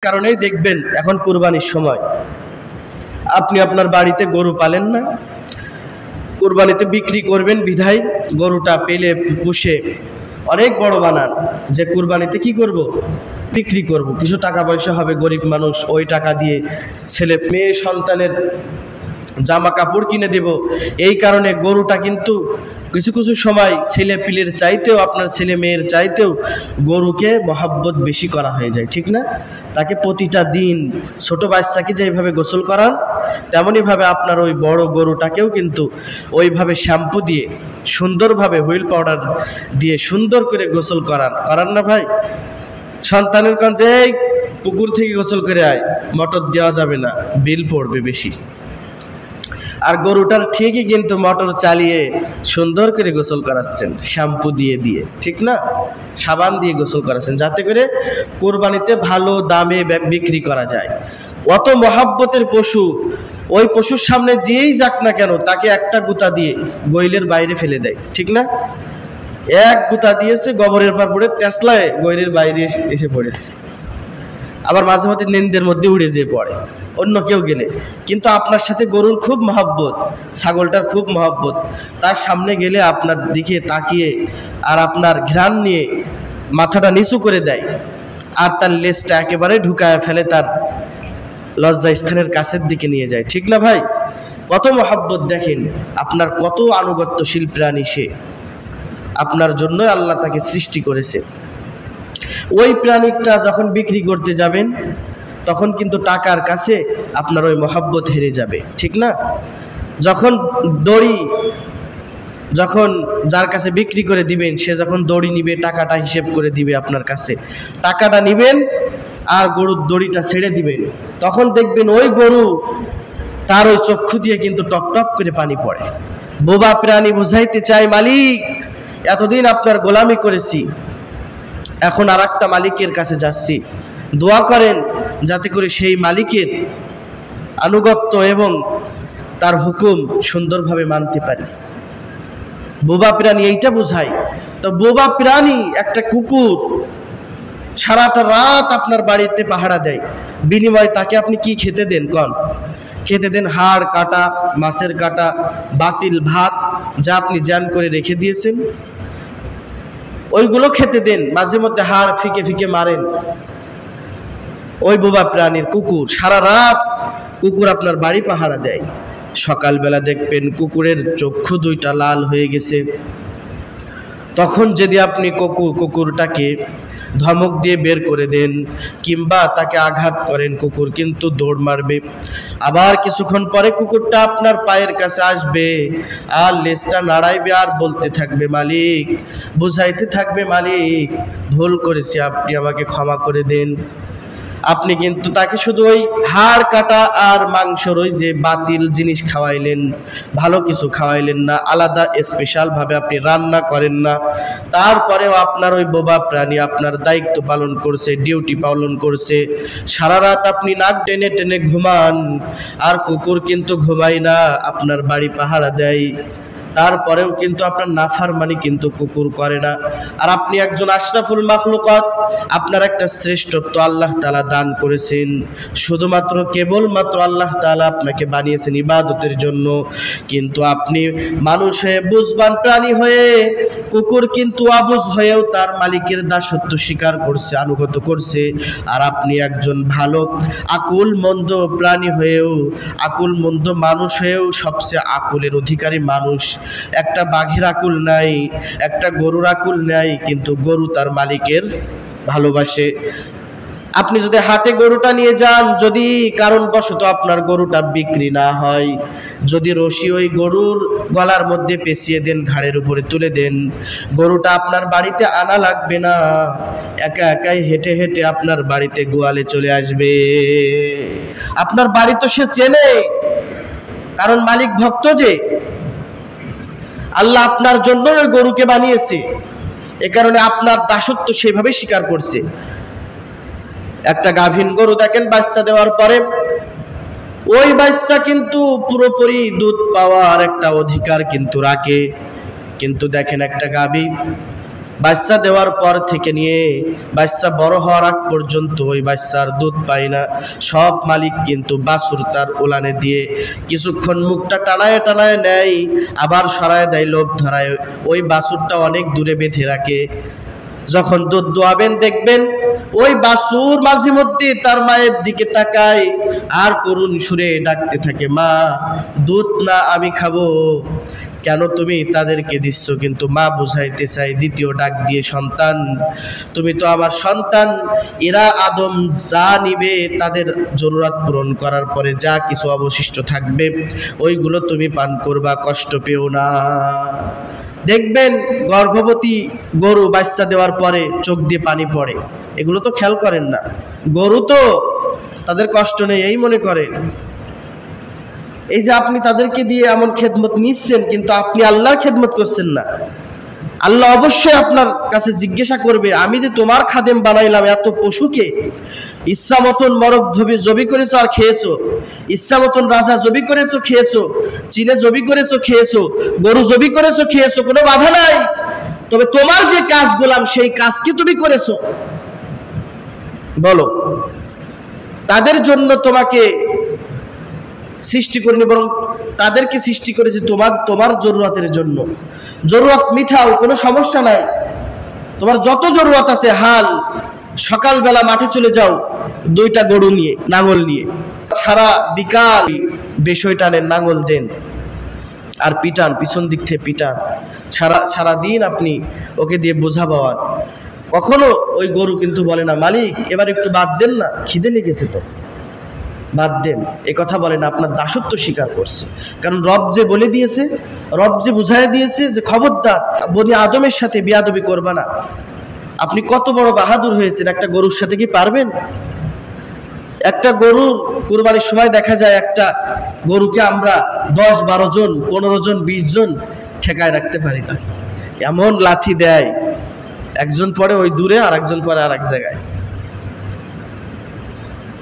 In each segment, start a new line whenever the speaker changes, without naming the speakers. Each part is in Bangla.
কারণেই দেখবেন এখন কুরবানির সময় আপনি আপনার বাড়িতে গরু পালেন না, কুরবানিতে বিক্রি করবেন বিধায় গরুটা পেলে পুষে অনেক বড় বানান যে কুরবানিতে কি করব, বিক্রি করব, কিছু টাকা পয়সা হবে, গরিব মানুষ, ওই টাকা দিয়ে ছেলে মেয়ে সন্তানের জামা কাপড় কিনে দেব। এই কারণে গরুটা কিন্তু কিছু কিছু সময় ছেলে পিলের চাইতেও, আপনার ছেলে মেয়ের চাইতেও গরুকে মহাব্বত বেশি করা হয়ে যায়, ঠিক না? তাকে প্রতিটা দিন ছোট বাচ্চাকে যেভাবে গোসল করান তেমনইভাবে আপনার ওই বড় গরুটাকেও কিন্তু ওইভাবে শ্যাম্পু দিয়ে সুন্দরভাবে হুইল পাউডার দিয়ে সুন্দর করে গোসল করান না ভাই? সন্তানের কাছে এই পুকুর থেকে গোসল করে আয়, মোটর দেওয়া যাবে না, বিল পড়বে বেশি। আর গরুটার ঠিকই কিন্তু মোটর চালিয়ে সুন্দর করে গোসল করাচ্ছেন শ্যাম্পু দিয়ে দিয়ে, ঠিক না? সাবান দিয়ে গোসল করাচ্ছেন যাতে করে কোরবানিতে ভালো দামে বিক্রি করা যায়। অত মহাব্বতের পশু, ওই পশুর সামনে যেই যাক না কেন তাকে একটা গুতা দিয়ে গইলের বাইরে ফেলে দেয়, ঠিক না? এক গুতা দিয়েছে, গোবরের পর পড়ে তেসলায় গইলের বাইরে এসে পড়েছে। আবার মাঝে মাঝে নিন্দের মধ্যে উড়ে যেয়ে পড়ে অন্য কেউ গেলে। কিন্তু আপনার সাথে গরুর খুব মহব্বত, ছাগলটার খুব মহব্বত, তার সামনে গেলে আপনার দিকে তাকিয়ে আর আপনার ঘ্রাণ নিয়ে মাথাটা নিচু করে দেয় আর তার লেজটা একেবারে ঢুকায় ফেলে তার লজ্জা স্থানের কাছের দিকে নিয়ে যায়, ঠিক না ভাই? কত মহব্বত দেখেন, আপনার কত আনুগত্যশীল প্রাণী সে, আপনার জন্য আল্লাহ তাকে সৃষ্টি করেছে। ওই প্রাণীটা যখন বিক্রি করতে যাবেন তখন কিন্তু টাকার কাছে আপনার ওই মহাব্বত হেরে যাবে, ঠিক না? যখন যার কাছে বিক্রি করে দিবেন সে যখন দড়ি নিবে, টাকাটা হিসেব করে দিবে আপনার কাছে, টাকাটা নিবেন আর গরুর দড়িটা ছেড়ে দিবেন, তখন দেখবেন ওই গরু তার ওই চক্ষু দিয়ে কিন্তু টপ টপ করে পানি পড়ে। বোবা প্রাণী বুঝাইতে চাই, মালিক এতদিন আপনার গোলামি করেছি, এখন আর একটা মালিকের কাছে যাচ্ছি, দোয়া করেন যাতে করে সেই মালিকের আনুগত্য এবং তার হুকুম সুন্দরভাবে মানতে পারি। বোবা প্রাণী এইটা বোঝায়। তো বোবা প্রাণী একটা কুকুর সারাটা রাত আপনার বাড়িতে পাহারা দেয়, বিনিময়ে তাকে আপনি কি খেতে দেন? খেতে দেন হাড় কাটা, মাছের কাটা, বাতিল ভাত যা আপনি জ্যাম করে রেখে দিয়েছেন, ওইগুলো খেতে দেন, মাঝে মধ্যে হাড় ফিকে ফিকে মারেন। ওই বোবা প্রাণীর কুকুর সারা রাত কুকুর আপনার বাড়ি পাহারা দেয়, সকালবেলা দেখবেন কুকুরের চক্ষু দুইটা লাল হয়ে গেছে, তখন যদি আপনি কুকুরটাকে ধমক দিয়ে বের করে দেন কিংবা তাকে আঘাত করেন, কুকুর কিন্তু দৌড় মারবে। আবার কিছুক্ষণ পরে কুকুরটা আপনার পায়ের কাছে আসবে আর লেজটা নাড়াইবে আর বলতে থাকবে মালিক, বুঝাইতে থাকবে মালিক ভুল করেছি, আপনি আমাকে ক্ষমা করে দেন। আপনি কিন্তু তাকে শুধু ওই হাড় কাটা আর মাংসর ওই যে বাতিল জিনিস খাওয়াইলেন, ভালো কিছু খাওয়াইলেন না, আলাদা স্পেশাল ভাবে আপনি রান্না করেন না। তারপরেও আপনার ওই বোবা প্রাণী আপনার দায়িত্ব পালন করছে, ডিউটি পালন করছে, সারা রাত আপনি নাক টেনে টেনে ঘুমান আর কুকুর কিন্তু ঘুমায় না, আপনার বাড়ি পাহারা দেয়, তারপরেও কিন্তু আপনার নাফরমানি কিন্তু কুকুর করে না। আর আপনি একজন আশরাফুল মাখলুকাত, আপনার একটা শ্রেষ্ঠত্ব আল্লাহ তাআলা দান করেছেন, শুধুমাত্র কেবলমাত্র আল্লাহ তাআলা আপনাকে বানিয়েছেন ইবাদতের জন্য, কিন্তু আপনি মানুষ হয়ে বুঝবান প্রাণী হয়ে কুকুর কিন্তু অবুঝ হয়েও তার মালিকের দাসত্ব স্বীকার করছে, আনুগত্য করছে। আর আপনি একজন ভালো আকুল মন্দ প্রাণী হয়েও, আকুল মন্দ মানুষ হয়েও সবচেয়ে আকুলের অধিকারী মানুষ। একটা বাঘের আকুল নাই, একটা গরুর আকুল নাই, কিন্তু গরু তার মালিকের ভালোবাসে। আপনি যদি হাটে গরুটা নিয়ে যান, যদি কারণবশত আপনার গরুটা বিক্রি না হয়, যদি রশি ওই গরুর গলার মধ্যে পেঁচিয়ে দেন, ঘাড়ের উপরে তুলে দেন, গরুটা আপনার বাড়িতে আনা লাগবে না, একা একাই হেঁটে হেঁটে আপনার বাড়িতে গোয়ালে চলে আসবে। আপনার বাড়ি তো সে চেনে, কারণ মালিক ভক্ত, যে আল্লাহ আপনার জন্য ওই গরুকে বানিয়েছে, এ কারণে আপনার দাসত্ব সেভাবে স্বীকার করছে। একটা গাভীন গরু দেখেন বাচ্চা দেওয়ার পরে ওই বাচ্চা কিন্তু পুরোপুরি দুধ পাওয়ার একটা অধিকার কিন্তু রাখে, কিন্তু দেখেন একটা গাভী বাচ্চা দেওয়ার পর থেকে নিয়ে বাচ্চা বড় হওয়ার আগ পর্যন্ত ওই বাচ্চার দুধ পায় না। সব মালিক কিন্তু বাছুর তার উলানে দিয়ে কিছুক্ষণ মুখটা টানায় টানায় নেয়, আবার সরায় দেয়, লোভ ধরায়, ওই বাছুরটা অনেক দূরে বেঁধে রাখে। যখন দুধ দোয়াবেন দেখবেন ওই বাছুর মাঝে মধ্যে তার মায়ের দিকে তাকায় আর করুণ সুরে ডাকতে থাকে, মা দুধ না আমি খাবো। কেন তুমি তাদেরকে দিচ্ছ? কিন্তু মা বুঝাইতে চাই দ্বিতীয় ডাক দিয়ে, সন্তান তুমি তো আমার সন্তান, এরা আদম যা নিবে তাদের জরুরত পূরণ করার পরে যা কিছু অবশিষ্ট থাকবে ওইগুলো তুমি পান করবা, কষ্ট পেও না। দেখবেন গর্ভবতী গরু বাচ্চা দেওয়ার পরে চোখ দিয়ে পানি পড়ে, এগুলো তো খেয়াল করেন না। গরু তো তাদের কষ্ট নেই এই মনে করে। এই যে আপনি তাদেরকে দিয়ে এমন খেদমত নিচ্ছেন, কিন্তু আপনি আল্লাহর খেদমত করছেন না। আল্লাহ অবশ্যই আপনার কাছে জিজ্ঞাসা করবে, আমি যে তোমার খাদেম বানাইলাম, এত পশুকে ইচ্ছা মতন মরক জবি করেছো আর খেয়েছো, ইচ্ছা মতন রাজা জবি করেছো খেয়েছো, চিনে জবি করেছো খেয়েছো, গরু জবি করেছো খেয়েছো, কোনো বাধা নাই। তবে তোমার যে কাজ গোলাম সেই কাজ কি তুমি করেছো? বলো। তাদের জন্য তোমাকে সৃষ্টি করিনি, বরং তাদেরকে সৃষ্টি করেছে তোমার জরুরতের জন্য। জরুরত মিঠাও, কোনো সমস্যা নাই। তোমার যত জরুরত আছে হাল, সকালবেলা মাঠে চলে যাও দুইটা গরু নিয়ে, নাঙল নিয়ে, সারা বিকাল বেশই টানেন, নাঙল দেন আর পিটান, পিছন দিক থেকে পিটান, সারাদিন আপনি ওকে দিয়ে বোঝা পাওয়ান। কখনো ওই গরু কিন্তু বলে না, মালিক এবার একটু বাদ দেন না, খিদে লেগেছে তো, বাদ দেন, এ কথা বলে না। আপনার দাসত্ব স্বীকার করছে, কারণ রব যে বলে দিয়েছে, রব যে বুঝাই দিয়েছে যে খবরদার বনি আদমের সাথে বিয়াদবি করবা না। আপনি কত বড় বাহাদুর হয়েছেন, একটা গরুর সাথে কি পারবেন? একটা গরু কুরবানির সময় দেখা যায় একটা গরুকে আমরা 10-12 জন, 15 জন, 20 জন ঠেকায় রাখতে পারি না। এমন লাথি দেয়, একজন পরে ওই দূরে আর একজন পরে আর এক জায়গায়।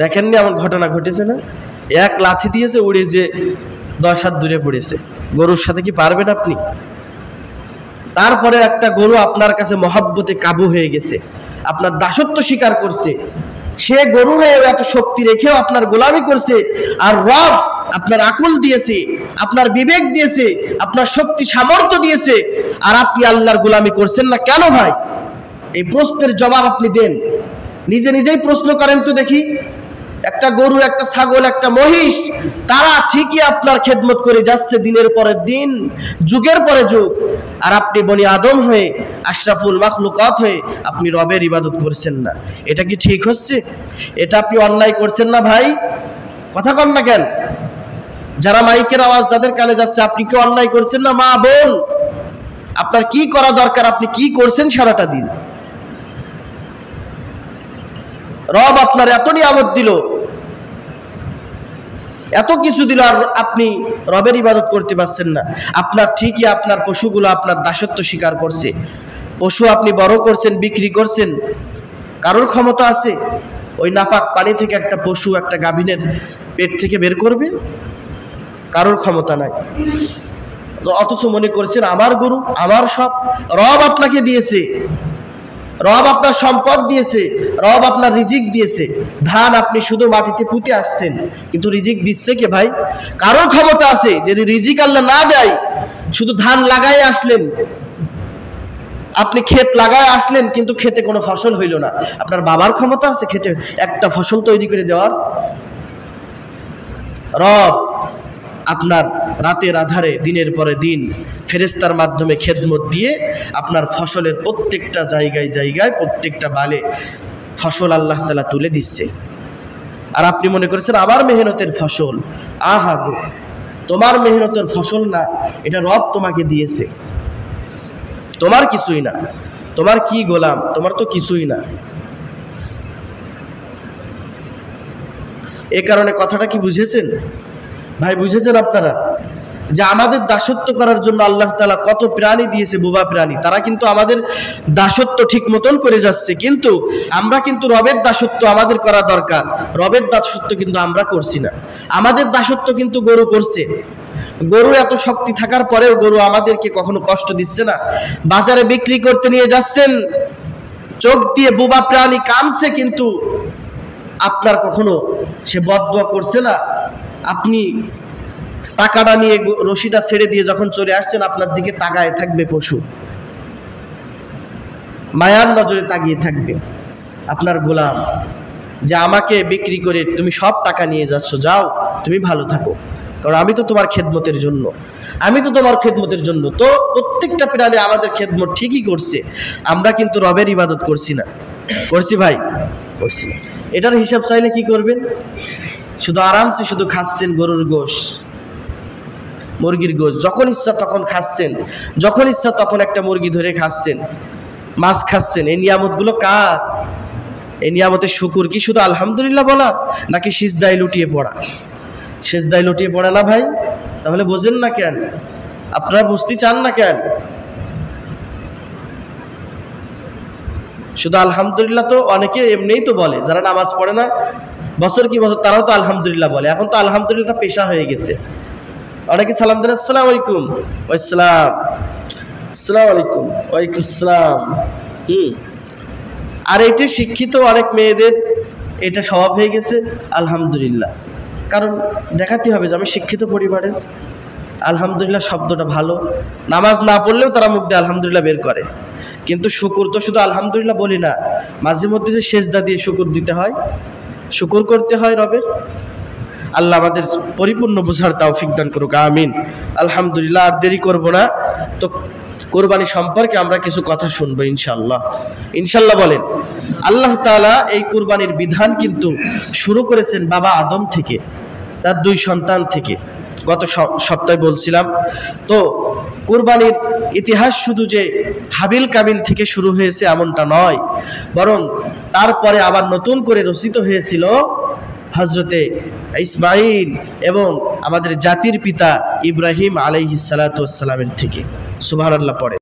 দেখেননি এমন ঘটনা ঘটেছে না? এক লাথি দিয়েছে, উড়ে যে 10 হাত দূরে পড়েছে। গরুর সাথে কি পারবেন আপনি? তারপরে একটা গরু আপনার কাছে মহাব্বতে কাবু হয়ে গেছে, আপনার দাসত্ব স্বীকার করছে, সে গরু হয়ে এত শক্তি রেখেও আপনার গোলামি করছে। আর রব আপনার আকল দিয়েছে, আপনার বিবেক দিয়েছে, আপনার শক্তি সামর্থ্য দিয়েছে, আর আপনি আল্লাহর গোলামি করছেন না কেন ভাই? এই প্রশ্নের জবাব আপনি দেন, নিজেই প্রশ্ন করেন তো দেখি। একটা গরু, একটা ছাগল, একটা মহিষ, তারা ঠিকই আপনার খেদমত করে যাচ্ছে দিনের পরে দিন, যুগের পরে যুগ, আর আপনি বনি আদম হয়ে, আশরাফুল মাখলুকাত হয়ে আপনি রবের ইবাদত করছেন না। এটা কি ঠিক হচ্ছে? এটা আপনি অন্যায় করছেন না ভাই? কথা কন না কেন? যারা মাইকের আওয়াজ যাদের কানে যাচ্ছে, আপনি কি অন্যায় করছেন না? মা বোন, আপনার কি করা দরকার? আপনি কি করছেন সারাটা দিন? রব আপনার এত নিয়ামত দিল, এত কিছু দিল, আর আপনি রবের ইবাদত করতে পারছেন না। আপনার ঠিকই আপনার পশুগুলো আপনার দাসত্ব স্বীকার করছে। পশু আপনি বড় করছেন, বিক্রি করছেন, কারোর ক্ষমতা আছে ওই নাপাক পানি থেকে একটা পশু একটা গাভীনের পেট থেকে বের করবে? কারোর ক্ষমতা নাই। অথচ মনে করছেন আমার গরু, আমার সব। রব আপনাকে দিয়েছে, রব আপনার সম্পদ দিয়েছে, রব আপনার রিজিক দিয়েছে। ধান আপনি শুধু মাটিতে পুঁতে আসছেন, কিন্তু রিজিক দিচ্ছে কে ভাই? কারোর ক্ষমতা আছে যদি রিজিক আল্লাহ না দেয়, শুধু ধান লাগাই আসলেন, আপনি ক্ষেত লাগায় আসলেন, কিন্তু খেতে কোনো ফসল হইল না, আপনার বাবার ক্ষমতা আছে খেতে একটা ফসল তৈরি করে দেওয়ার? রব আপনার রাতের আধারে দিনের পরে দিন ফেরেশতার মাধ্যমে খেদমত দিয়ে আপনার ফসলের প্রত্যেকটা জায়গায় জায়গায়, প্রত্যেকটা বালে ফসল আল্লাহ তাআলা তুলে দিচ্ছে। আর আপনি মনে করেছেন আমার মেহনতের ফসল। আহা গো, তোমার মেহনতের ফসল না, এটা রব তোমাকে দিয়েছে। তোমার কিছুই না, তোমার কি গোলাম, তোমার তো কিছুই না। এ কারণে কথাটা কি বুঝেছেন ভাই? বুঝেছেন আপনারা যে আমাদের দাসত্ব করার জন্য আল্লাহ তাআলা কত প্রাণী দিয়েছে, বোবা প্রাণী, তারা কিন্তু আমাদের দাসত্ব ঠিক মতন করে যাচ্ছে। কিন্তু আমরা কিন্তু রবের দাসত্ব আমাদের করা দরকার। রবের দাসত্ব কিন্তু আমরা করছি না। আমাদের দাসত্ব কিন্তু গরু করছে। গরু এত শক্তি থাকার পরেও গরু আমাদেরকে কখনো কষ্ট দিচ্ছে না। বাজারে বিক্রি করতে নিয়ে যাচ্ছেন, চোখ দিয়ে বোবা প্রাণী কাঁদছে, কিন্তু আপনার কখনো সে বদদোয়া করছে না। আপনি টাকাটা নিয়ে রশিটা ছেড়ে দিয়ে যখন চলে আসছেন, আপনার দিকে তাকায় থাকবে পশু, মায়ার নজরে তাকিয়ে থাকবে। আপনার গোলাম যে আমাকে বিক্রি করে তুমি সব টাকা নিয়ে যাচ্ছ, যাও তুমি ভালো থাকো, কারণ আমি তো তোমার খেদমতের জন্য, আমি তো তোমার খেদমতের জন্য। তো প্রত্যেকটা প্রাণী আমাদের খেদমত ঠিকই করছে, আমরা কিন্তু রবের ইবাদত করছি না। করছি ভাই? করছি। এটার হিসাব চাইলে কি করবেন? শুধু আরামসে শুধু খাচ্ছেন গরুর গোশ, মুরগির গোশ, যখন ইচ্ছা তখন খাচ্ছেন, যখন ইচ্ছা তখন একটা মুরগি ধরে খাচ্ছেন, মাছ খাচ্ছেন। এই নিয়ামতগুলো কার? এই নিয়ামতের শুকুর কি শুধু আলহামদুলিল্লাহ বলা, নাকি সিজদায় লুটিয়ে পড়া? সিজদায় লুটিয়ে পড়া না ভাই? তাহলে বোঝেন না কেন? আপনারা বুঝতে চান না কেন? শুধু আলহামদুলিল্লাহ তো অনেকে এমনিই তো বলে, যারা নামাজ পড়ে না বছর কি বছর, তারাও তো আলহামদুলিল্লাহ বলে। এখন তো আলহামদুলিল্লাহ পেশা হয়ে গেছে। অনেকে সালাম দেন, আসসালামু আলাইকুম, ওয়াসসালাম, আসসালামু আলাইকুম, ওয়ালাইকুম আসসালাম। আর এইটা শিক্ষিত অনেক মেয়েদের এটা স্বভাব হয়ে গেছে আলহামদুলিল্লাহ। কারণ দেখাতে হবে যে আমি শিক্ষিত পরিবারের, আলহামদুলিল্লাহ শব্দটা ভালো। নামাজ না পড়লেও তারা মুখ দিয়ে আলহামদুলিল্লাহ বের করে। কিন্তু শুকুর তো শুধু আলহামদুলিল্লাহ বলি না, মাঝে মধ্যে যে সেজদা দিয়ে শুকুর দিতে হয়, শুকুর করতে হয় রবের। আল্লাহ আমাদের পরিপূর্ণ বোঝার তৌফিক দান করুক, আমিন। আলহামদুলিল্লাহ, আর দেরি করব না, তো কোরবানি সম্পর্কে আমরা কিছু কথা শুনবো ইনশাআল্লাহ। ইনশাআল্লাহ বলেন। আল্লাহ তাআলা এই কোরবানির বিধান কিন্তু শুরু করেছেন বাবা আদম থেকে, তার 2 সন্তান থেকে। গত সপ্তাহে বলছিলাম। তো কোরবানির ইতিহাস শুধু যে হাবিল কাবিল থেকে শুরু হয়েছে এমনটা নয়, বরং তারপরে আবার নতুন করে রচিত হয়েছিল হযরতে ইসমাঈল এবং আমাদের জাতির পিতা ইব্রাহিম আলাইহিস সালাতু ওয়াস সালামের থেকে। সুবহানাল্লাহ পড়ে।